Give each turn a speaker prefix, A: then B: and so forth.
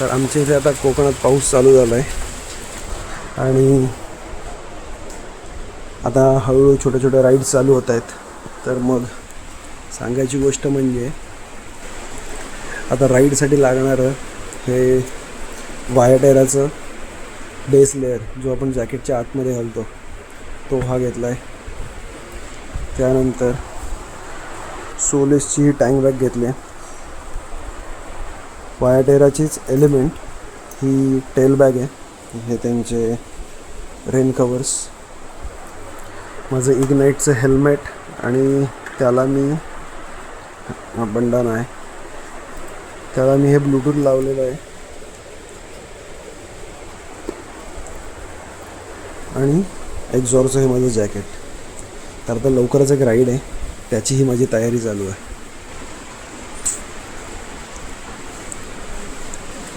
A: तर आमच्या इथे आता कोकणात पाऊस चालू झाला आहे आणि आता हळूहळू छोटे छोटे राईड्स चालू होत आहेत. तर मग सांगायची गोष्ट म्हणजे आता राईडसाठी लागणारं हे वायाटेराचं बेस लेअर जो आपण जॅकेटच्या आतमध्ये घालतो तो हा घेतला आहे. त्यानंतर सोलिसची ही टँक बॅग घेतली आहे. वायाटेराचीच एलिमेंट ही टेल बॅग आहे. हे त्यांचे रेन कवर्स, माझं इग्नाईटचं हेल्मेट आणि त्याला मी बंडना आहे, त्याला मी हे ब्लूटूथ लावलेलं आहे आणि एक्झॉरचं हे माझं जॅकेट. तर आता लवकरच एक राईड आहे, त्याची ही माझी तयारी चालू आहे.